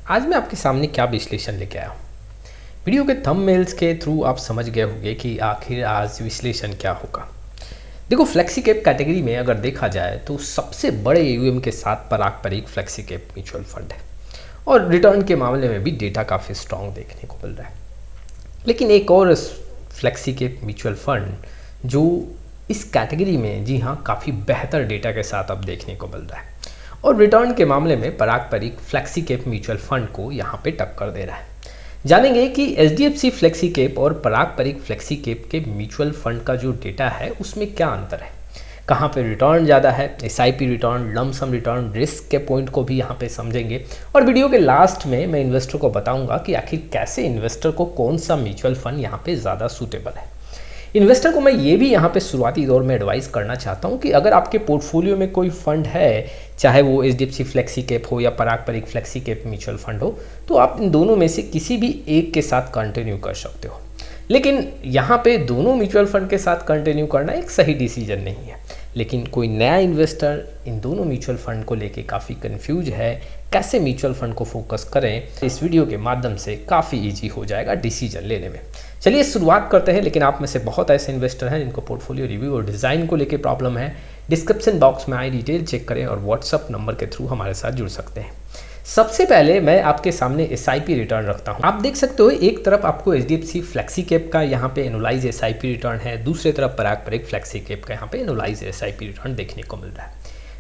आज मैं आपके सामने क्या विश्लेषण लेके आया हूँ। वीडियो के थंबनेल्स के थ्रू आप समझ गए होंगे कि आखिर आज विश्लेषण क्या होगा। देखो, फ्लेक्सी कैप कैटेगरी में अगर देखा जाए तो सबसे बड़े यूएम के साथ पारंपरिक फ्लेक्सी कैप म्यूचुअल फंड है और रिटर्न के मामले में भी डेटा काफ़ी स्ट्रॉन्ग देखने को मिल रहा है। लेकिन एक और फ्लेक्सी कैप म्यूचुअल फंड जो इस कैटेगरी में जी हाँ काफ़ी बेहतर डेटा के साथ अब देखने को मिल रहा है और रिटर्न के मामले में पारंपरिक फ्लेक्सी कैप म्यूचुअल फंड को यहाँ पे टक्कर दे रहा है। जानेंगे कि एचडीएफसी फ्लेक्सी कैप और पारंपरिक फ्लेक्सी कैप के म्यूचुअल फंड का जो डेटा है उसमें क्या अंतर है, कहाँ पे रिटर्न ज़्यादा है, SIP return, lump sum return, risk के पॉइंट को भी यहाँ पे समझेंगे। और वीडियो के लास्ट में मैं इन्वेस्टर को बताऊंगा कि आखिर कैसे इन्वेस्टर को कौन सा म्यूचुअल फंड यहाँ पे ज़्यादा सूटेबल है। इन्वेस्टर को मैं ये भी यहाँ पे शुरुआती दौर में एडवाइस करना चाहता हूँ कि अगर आपके पोर्टफोलियो में कोई फंड है, चाहे वो एचडीएफसी फ्लेक्सी कैप हो या पारंपरिक फ्लेक्सी कैप म्यूचुअल फंड हो, तो आप इन दोनों में से किसी भी एक के साथ कंटिन्यू कर सकते हो। लेकिन यहाँ पे दोनों म्यूचुअल फंड के साथ कंटिन्यू करना एक सही डिसीजन नहीं है। लेकिन कोई नया इन्वेस्टर इन दोनों म्यूचुअल फंड को लेके काफ़ी कंफ्यूज है, कैसे म्यूचुअल फंड को फोकस करें, इस वीडियो के माध्यम से काफ़ी इजी हो जाएगा डिसीजन लेने में। चलिए शुरुआत करते हैं। लेकिन आप में से बहुत ऐसे इन्वेस्टर हैं जिनको पोर्टफोलियो रिव्यू और डिज़ाइन को लेके प्रॉब्लम है। डिस्क्रिप्शन बॉक्स में आई डिटेल चेक करें और व्हाट्सअप नंबर के थ्रू हमारे साथ जुड़ सकते हैं। सबसे पहले मैं आपके सामने एसआईपी रिटर्न रखता हूं। आप देख सकते हो एक तरफ आपको एचडीएफसी फ्लेक्सी कैप का यहाँ पे एनुलाइज एसआईपी रिटर्न है, दूसरी तरफ पारंपरिक फ्लेक्सी कैप का यहाँ पे एनुलाइज एसआईपी रिटर्न देखने को मिल रहा है।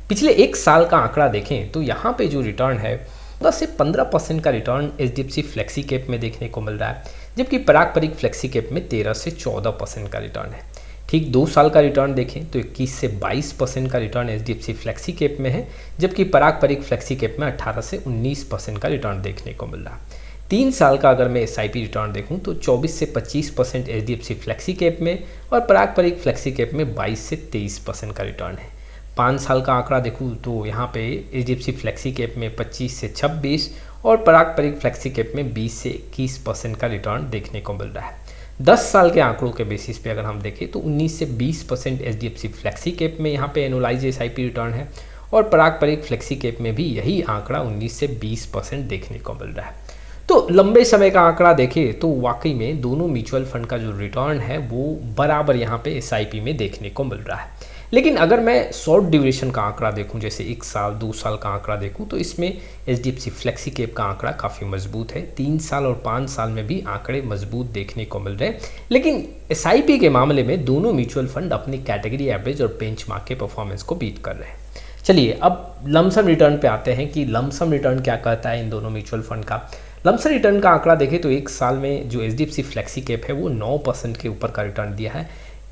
पिछले एक साल का आंकड़ा देखें तो यहाँ पे जो रिटर्न है 10 से 15% का रिटर्न एचडीएफसी फ्लेक्सी कैप में देखने को मिल रहा है, जबकि पारंपरिक फ्लेक्सी कैप में 13 से 14% का रिटर्न है। ठीक 2 साल का रिटर्न देखें तो 21 से 22% का रिटर्न एचडीएफसी फ्लेक्सी कैप में है, जबकि पारंपरिक फ्लेक्सी कैप में 18 से 19% का रिटर्न देखने को मिल रहा है। 3 साल का अगर मैं एसआईपी रिटर्न देखूं तो 24 से 25% एचडीएफसी फ्लेक्सी कैप में और पारंपरिक फ्लेक्सी कैप में 22 से 23% का रिटर्न है। 5 साल का आंकड़ा देखूं तो यहाँ पे एचडीएफसी फ्लेक्सी कैप में 25 से 26 और पारंपरिक फ्लेक्सी कैप में 20 से 21% का रिटर्न देखने को मिल रहा है। 10 साल के आंकड़ों के बेसिस पे अगर हम देखें तो 19 से 20% एचडीएफसी फ्लेक्सी कैप में यहाँ पे एनुलाइज एसआईपी रिटर्न है और पारंपरिक फ्लेक्सी कैप में भी यही आंकड़ा 19 से 20% देखने को मिल रहा है। तो लंबे समय का आंकड़ा देखें तो वाकई में दोनों म्यूचुअल फंड का जो रिटर्न है वो बराबर यहाँ पे एसआईपी में देखने को मिल रहा है। लेकिन अगर मैं शॉर्ट ड्यूरेशन का आंकड़ा देखूं, जैसे 1 साल 2 साल का आंकड़ा देखूं, तो इसमें एचडीएफसी फ्लेक्सी कैप का आंकड़ा काफ़ी मजबूत है। 3 साल और 5 साल में भी आंकड़े मजबूत देखने को मिल रहे हैं। लेकिन एसआईपी के मामले में दोनों म्यूचुअल फंड अपनी कैटेगरी एवरेज और बेंचमार्क के परफॉर्मेंस को बीट कर रहे हैं। चलिए अब लमसम रिटर्न पे आते हैं कि लमसम रिटर्न क्या कहता है इन दोनों म्यूचुअल फंड का। लमसम रिटर्न का आंकड़ा देखें तो 1 साल में जो एचडीएफसी फ्लेक्सी कैप है वो 9% के ऊपर का रिटर्न दिया है।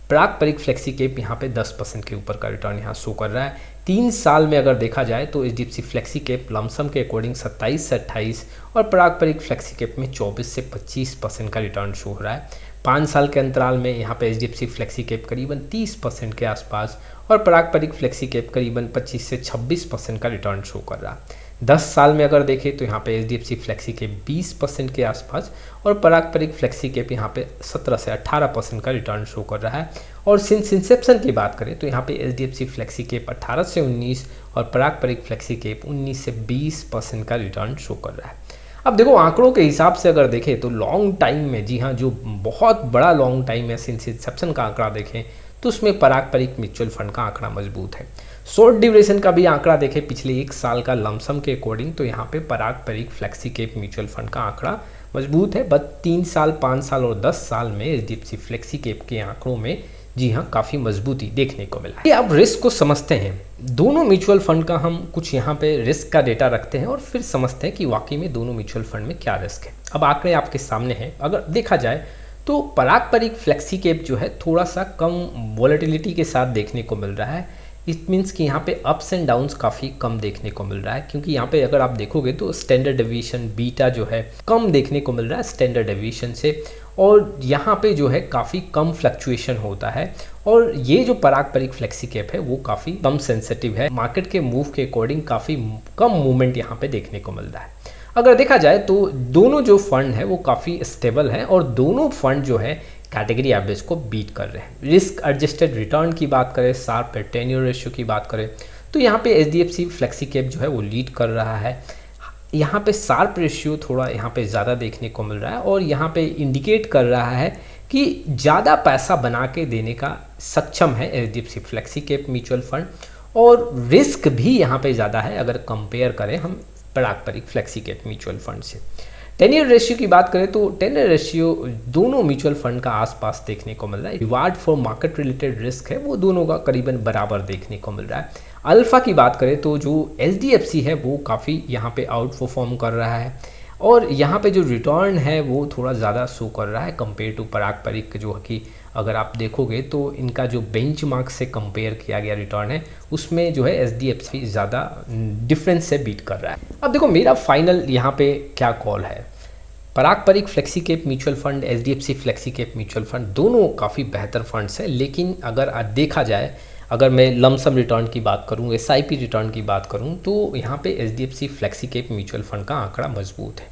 पारंपरिक फ्लेक्सी कैप यहाँ पे 10% के ऊपर का रिटर्न यहाँ शो कर रहा है। 3 साल में अगर देखा जाए तो एचडीएफसी फ्लेक्सी कैप लमसम के अकॉर्डिंग 27 से 28 और पारंपरिक फ्लेक्सी कैप में 24 से 25% का रिटर्न शो हो रहा है। 5 साल के अंतराल में यहाँ पे एचडीएफसी फ्लेक्सी कैप करीबन 30% के आसपास और पारंपरिक फ्लेक्सी कैप करीबन 25 से 26% का रिटर्न शो कर रहा है। 10 साल में अगर देखें तो यहाँ पे एचडीएफसी फ्लेक्सी कैप 20% के आसपास और पारंपरिक फ्लेक्सी कैप यहाँ पे 17 से 18% का रिटर्न शो कर रहा है। और सिंस इंसेप्शन की बात करें तो यहाँ पे एचडीएफसी फ्लेक्सी कैप 18 से 19 और पारंपरिक फ्लेक्सी कैप 19 से 20% का रिटर्न शो कर रहा है। अब देखो आंकड़ों के हिसाब से अगर देखें तो लॉन्ग टाइम में, जी हाँ, जो बहुत बड़ा लॉन्ग टाइम है, सिंस इंसेप्शन का आंकड़ा देखें तो उसमें पारंपरिक म्यूचुअल फंड का आंकड़ा मजबूत है। शॉर्ट ड्यूरेशन का भी आंकड़ा देखें पिछले 1 साल का लमसम के अकॉर्डिंग तो यहाँ पे पारंपरिक फ्लेक्सी कैप म्यूचुअल फंड का आंकड़ा मजबूत है। बट 3 साल 5 साल और 10 साल में एचडीएफसी फ्लेक्सी कैप के आंकड़ों में जी हाँ काफ़ी मजबूती देखने को मिला है। अब रिस्क को समझते हैं। दोनों म्यूचुअल फंड का हम कुछ यहाँ पे रिस्क का डेटा रखते हैं और फिर समझते हैं कि वाकई में दोनों म्यूचुअल फंड में क्या रिस्क है। अब आंकड़े आपके सामने हैं। अगर देखा जाए तो पारंपरिक फ्लेक्सी कैप जो है थोड़ा सा कम वॉलेटिलिटी के साथ देखने को मिल रहा है। इट मीन्स कि यहाँ पे अप्स एंड डाउन्स काफ़ी कम देखने को मिल रहा है, क्योंकि यहाँ पे अगर आप देखोगे तो स्टैंडर्ड डेविएशन बीटा जो है कम देखने को मिल रहा है स्टैंडर्ड डेविएशन से, और यहाँ पे जो है काफ़ी कम फ्लक्चुएशन होता है। और ये जो पारंपरिक फ्लेक्सी कैप है वो काफ़ी कम सेंसिटिव है, मार्केट के मूव के अकॉर्डिंग काफ़ी कम मूवमेंट यहाँ पे देखने को मिल रहा है। अगर देखा जाए तो दोनों जो फंड है वो काफ़ी स्टेबल है और दोनों फंड जो है कैटेगरी एवरेज को बीट कर रहे हैं। रिस्क एडजस्टेड रिटर्न की बात करें, शार्प टेन्योर रेशियो की बात करें तो यहाँ पे एचडीएफसी फ्लेक्सी कैप जो है वो लीड कर रहा है। यहाँ पे शार्प रेशियो थोड़ा यहाँ पे ज़्यादा देखने को मिल रहा है और यहाँ पे इंडिकेट कर रहा है कि ज़्यादा पैसा बना के देने का सक्षम है HDFC flexi cap mutual fund, और रिस्क भी यहाँ पे ज़्यादा है अगर कंपेयर करें हम पारंपरिक फ्लेक्सी कैप म्यूचुअल फंड से। 10 ईयर रेशियो की बात करें तो 10 ईयर रेशियो दोनों म्यूचुअल फंड का आसपास देखने को मिल रहा है। Reward for market related risk है वो दोनों का करीबन बराबर देखने को मिल रहा है। अल्फ़ा की बात करें तो जो HDFC है वो काफ़ी यहाँ पे आउट परफॉर्म कर रहा है और यहाँ पे जो रिटर्न है वो थोड़ा ज़्यादा शो कर रहा है कंपेयर टू पारंपरिक, जो कि अगर आप देखोगे तो इनका जो बेंचमार्क से कंपेयर किया गया रिटर्न है उसमें जो है HDFC ज़्यादा डिफरेंस से बीट कर रहा है। अब देखो मेरा फाइनल यहाँ पे क्या कॉल है। पारंपरिक flexi cap mutual fund, HDFC flexi cap mutual fund दोनों काफ़ी बेहतर फंड्स हैं, लेकिन अगर देखा जाए, अगर मैं लमसम रिटर्न की बात करूं, SIP रिटर्न की बात करूं, तो यहाँ पे HDFC flexi cap mutual fund का आंकड़ा मजबूत है।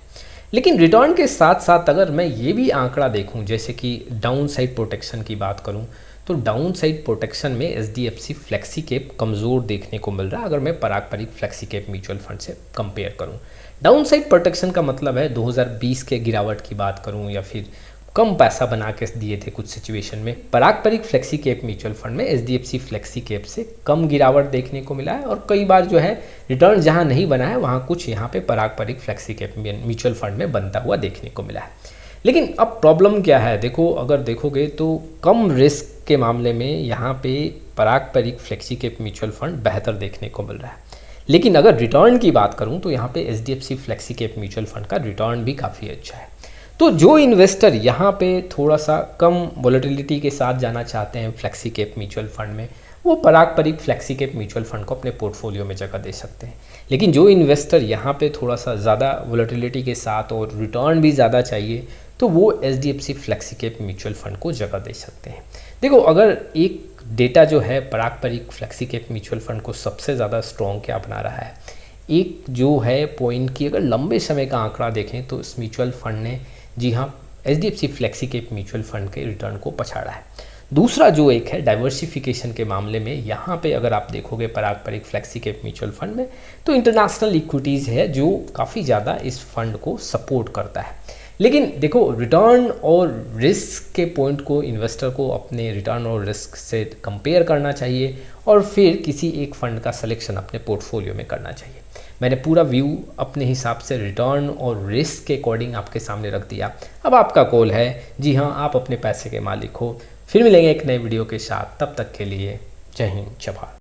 लेकिन रिटर्न के साथ साथ अगर मैं ये भी आंकड़ा देखूं, जैसे कि डाउन साइड प्रोटेक्शन की बात करूं, तो डाउन साइड प्रोटेक्शन में HDFC फ्लेक्सी कैप कमज़ोर देखने को मिल रहा है अगर मैं पारंपरिक फ्लेक्सी कैप म्यूचुअल फंड से कंपेयर करूं। डाउन साइड प्रोटेक्शन का मतलब है 2020 के गिरावट की बात करूं या फिर कम पैसा बना के दिए थे कुछ सिचुएशन में। पारंपरिक फ्लेक्सी कैप म्यूचुअल फंड में HDFC फ्लेक्सी कैप से कम गिरावट देखने को मिला है और कई बार जो है रिटर्न जहां नहीं बना है वहां कुछ यहाँ पे पारंपरिक फ्लेक्सी कैप म्यूचुअल फंड में बनता हुआ देखने को मिला है। लेकिन अब प्रॉब्लम क्या है, देखो अगर देखोगे तो कम रिस्क के मामले में यहाँ पे पारंपरिक फ्लेक्सी कैप म्यूचुअल फंड बेहतर देखने को मिल रहा है। लेकिन अगर रिटर्न की बात करूँ तो यहाँ पे HDFC flexi cap mutual fund का रिटर्न भी काफ़ी अच्छा है। तो जो इन्वेस्टर यहाँ पे थोड़ा सा कम वॉलेटिलिटी के साथ जाना चाहते हैं फ्लेक्सी कैप म्यूचुअल फंड में, वो पारंपरिक फ्लेक्सी कैप म्यूचुअल फंड को अपने पोर्टफोलियो में जगह दे सकते हैं। लेकिन जो इन्वेस्टर यहाँ पे थोड़ा सा ज़्यादा वॉलेटिलिटी के साथ और रिटर्न भी ज़्यादा चाहिए तो वो HDFC flexi cap mutual fund को जगह दे सकते हैं। देखो अगर एक डेटा जो है पारंपरिक फ्लेक्सी कैप म्यूचुअल फंड को सबसे ज़्यादा स्ट्रॉन्ग क्या बना रहा है, एक जो है पॉइंट की अगर लंबे समय का आंकड़ा देखें तो इस म्यूचुअल फंड ने, जी हाँ, HDFC flexi cap mutual fund के रिटर्न को पछाड़ा है। दूसरा जो एक है डाइवर्सिफिकेशन के मामले में, यहाँ पे अगर आप देखोगे पारंपरिक फ्लेक्सी कैप म्यूचुअल फंड में तो इंटरनेशनल इक्विटीज़ है जो काफ़ी ज़्यादा इस फंड को सपोर्ट करता है। लेकिन देखो रिटर्न और रिस्क के पॉइंट को इन्वेस्टर को अपने रिटर्न और रिस्क से कंपेयर करना चाहिए और फिर किसी एक फंड का सिलेक्शन अपने पोर्टफोलियो में करना चाहिए। मैंने पूरा व्यू अपने हिसाब से रिटर्न और रिस्क के अकॉर्डिंग आपके सामने रख दिया। अब आपका कॉल है, जी हाँ, आप अपने पैसे के मालिक हो। फिर मिलेंगे एक नए वीडियो के साथ, तब तक के लिए जय हिंद, जय भारत।